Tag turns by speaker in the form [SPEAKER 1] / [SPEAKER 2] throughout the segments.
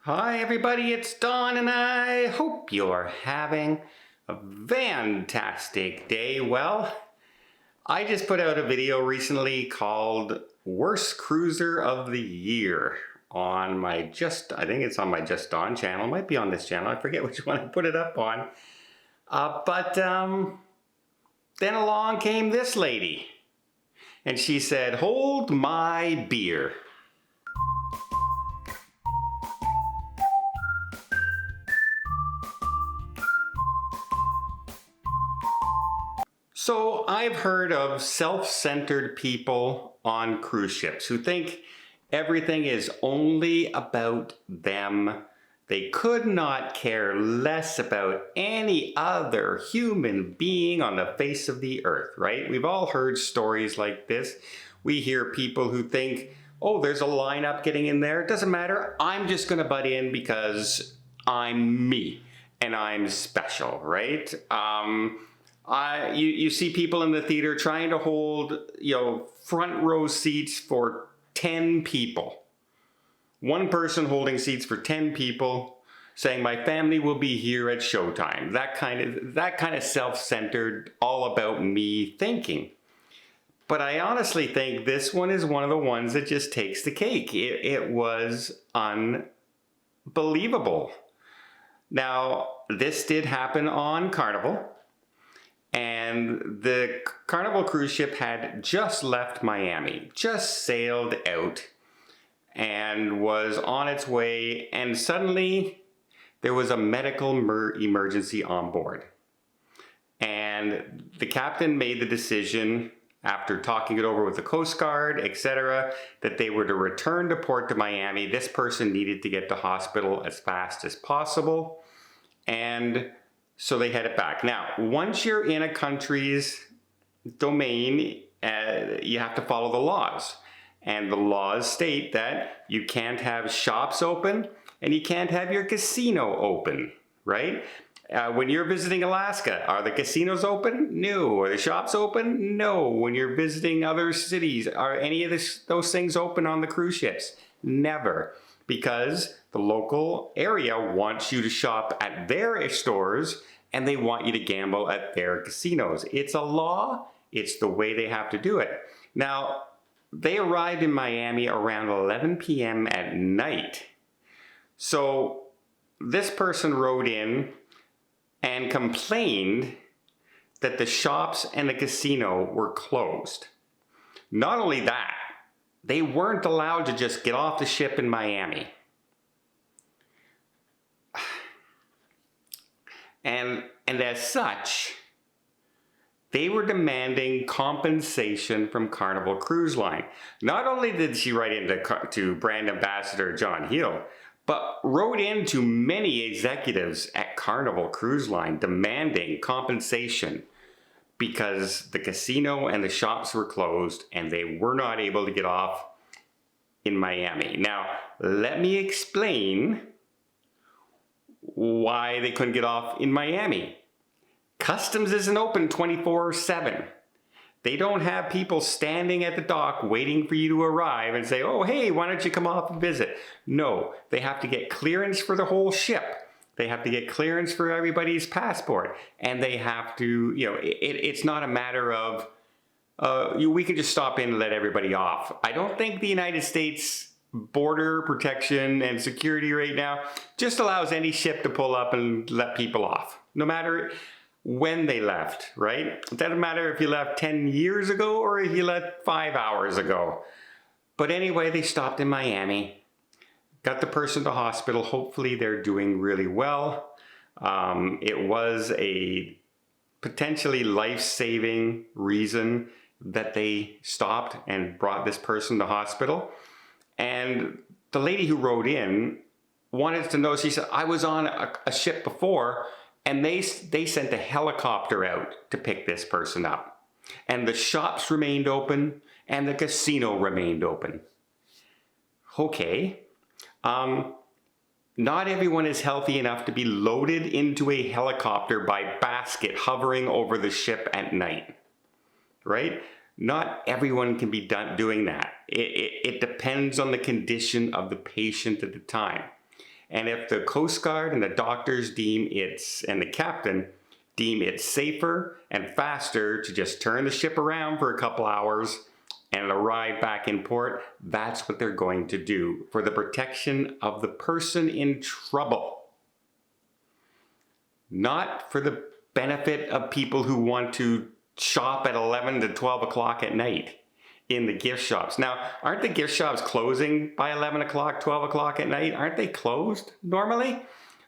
[SPEAKER 1] Hi everybody, it's Don and I hope you're having a fantastic day. Well, I just put out a video recently called Worst Cruiser of the Year on my I think it's on my Just Don channel. It might be on this channel. I forget which one I put it up on. But then along came this lady and she said, "Hold my beer." So I've heard of self-centered people on cruise ships who think everything is only about them. They could not care less about any other human being on the face of the earth, right? We've all heard stories like this. We hear people who think, oh, there's a lineup getting in there. It doesn't matter. I'm just going to butt in because I'm me and I'm special, right? You see people in the theater trying to hold, front row seats for 10 people. One person holding seats for 10 people saying, my family will be here at showtime. That kind of self-centered, all about me thinking. But I honestly think this one is one of the ones that just takes the cake. It was unbelievable. Now, this did happen on Carnival. And the Carnival cruise ship had just left Miami, just sailed out and was on its way, and suddenly there was a medical emergency on board. And the captain made the decision, after talking it over with the Coast Guard, etc., that they were to return to port to Miami. This person needed to get to hospital as fast as possible, and so they headed back. Now, once you're in a country's domain, you have to follow the laws. And the laws state that you can't have shops open and you can't have your casino open, right? When you're visiting Alaska, are the casinos open? No. Are the shops open? No. When you're visiting other cities, are any of those things open on the cruise ships? Never. Because the local area wants you to shop at their stores and they want you to gamble at their casinos. It's a law. It's the way they have to do it. Now, they arrived in Miami around 11 p.m. at night. So this person wrote in and complained that the shops and the casino were closed. Not only that, they weren't allowed to just get off the ship in Miami. And as such, they were demanding compensation from Carnival Cruise Line. Not only did she write into brand ambassador John Hill, but wrote into many executives at Carnival Cruise Line demanding compensation because the casino and the shops were closed and they were not able to get off in Miami. Now, let me explain why they couldn't get off in Miami. Customs isn't open 24/7. They don't have people standing at the dock waiting for you to arrive and say, oh, hey, why don't you come off and visit? No, they have to get clearance for the whole ship. They have to get clearance for everybody's passport. And they have to, it's not a matter of, we can just stop in and let everybody off. I don't think the United States border protection and security right now just allows any ship to pull up and let people off, no matter when they left, right? It doesn't matter if you left 10 years ago or if you left 5 hours ago. But anyway, they stopped in Miami, got the person to hospital. Hopefully they're doing really well. It was a potentially life-saving reason that they stopped and brought this person to hospital. And the lady who wrote in wanted to know, she said, I was on a ship before and they sent a helicopter out to pick this person up. And the shops remained open and the casino remained open. Okay. Not everyone is healthy enough to be loaded into a helicopter by basket hovering over the ship at night, right? Not everyone can be doing that. It depends on the condition of the patient at the time. And if the Coast Guard and the doctors and the captain deem it safer and faster to just turn the ship around for a couple hours and arrive back in port, that's what they're going to do for the protection of the person in trouble. Not for the benefit of people who want to shop at 11 to 12 o'clock at night in the gift shops. Now, aren't the gift shops closing by 11 o'clock, 12 o'clock at night? Aren't they closed normally?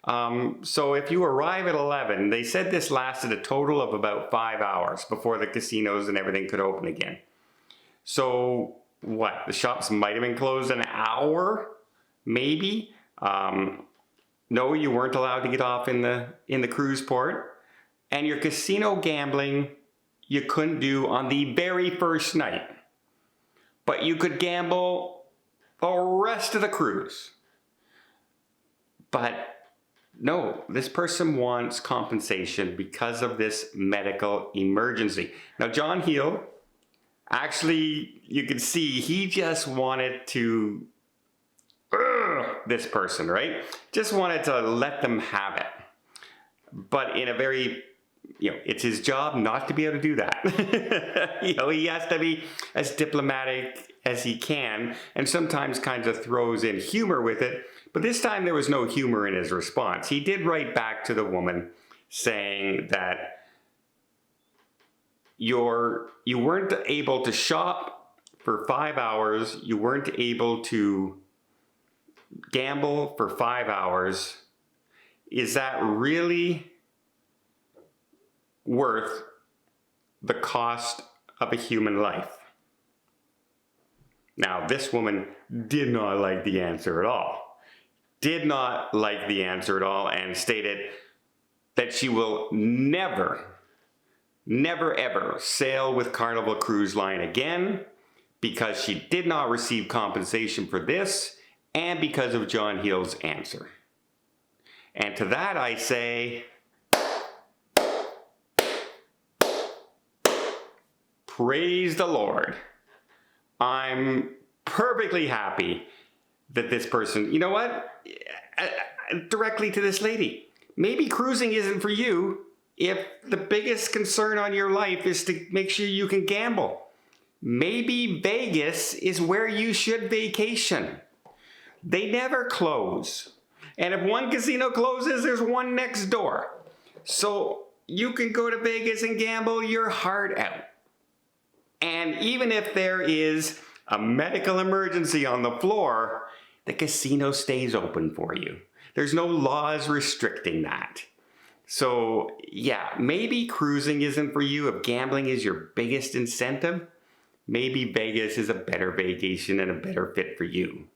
[SPEAKER 1] So if you arrive at 11, they said this lasted a total of about 5 hours before the casinos and everything could open again. So what? The shops might have been closed an hour, maybe. No, you weren't allowed to get off in the cruise port. And your casino gambling, you couldn't do on the very first night. But you could gamble the rest of the cruise. But no, this person wants compensation because of this medical emergency. Now, John Heel, actually, you can see he just wanted to, this person, right? Just wanted to let them have it. But in a very, it's his job not to be able to do that. He has to be as diplomatic as he can, and sometimes kind of throws in humor with it. But this time there was no humor in his response. He did write back to the woman saying that you weren't able to shop for 5 hours, you weren't able to gamble for 5 hours. Is that really worth the cost of a human life? Now, this woman did not like the answer at all. Did not like the answer at all, and stated that she will never, never ever sail with Carnival Cruise Line again because she did not receive compensation for this and because of John Heel's answer. And to that I say, praise the Lord. I'm perfectly happy that this person, you know what? Directly to this lady. Maybe cruising isn't for you if the biggest concern on your life is to make sure you can gamble. Maybe Vegas is where you should vacation. They never close. And if one casino closes, there's one next door. So you can go to Vegas and gamble your heart out. And even if there is a medical emergency on the floor, the casino stays open for you. There's no laws restricting that. So yeah, maybe cruising isn't for you if gambling is your biggest incentive. Maybe Vegas is a better vacation and a better fit for you.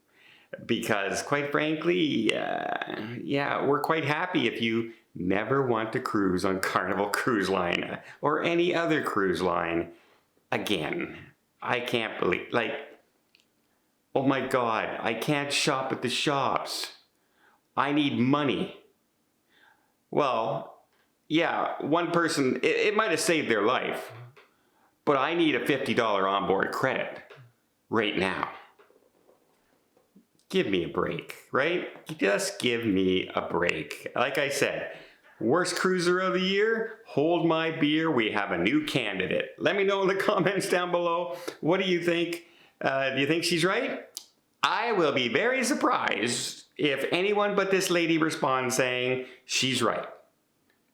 [SPEAKER 1] Because quite frankly, we're quite happy if you never want to cruise on Carnival Cruise Line or any other cruise line again. I can't believe, oh my God, I can't shop at the shops. I need money. Well, yeah, one person, it might have saved their life, but I need a $50 onboard credit right now. Give me a break, right? Just give me a break. Like I said, worst cruiser of the year, hold my beer. We have a new candidate. Let me know in the comments down below. What do you think? Do you think she's right? I will be very surprised if anyone but this lady responds saying she's right.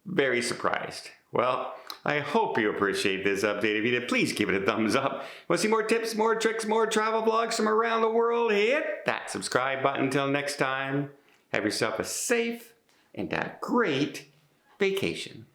[SPEAKER 1] Very surprised. Well, I hope you appreciate this update. If you did, please give it a thumbs up. Want to see more tips, more tricks, more travel vlogs from around the world? Hit that subscribe button. Until next time, have yourself a safe and a great vacation.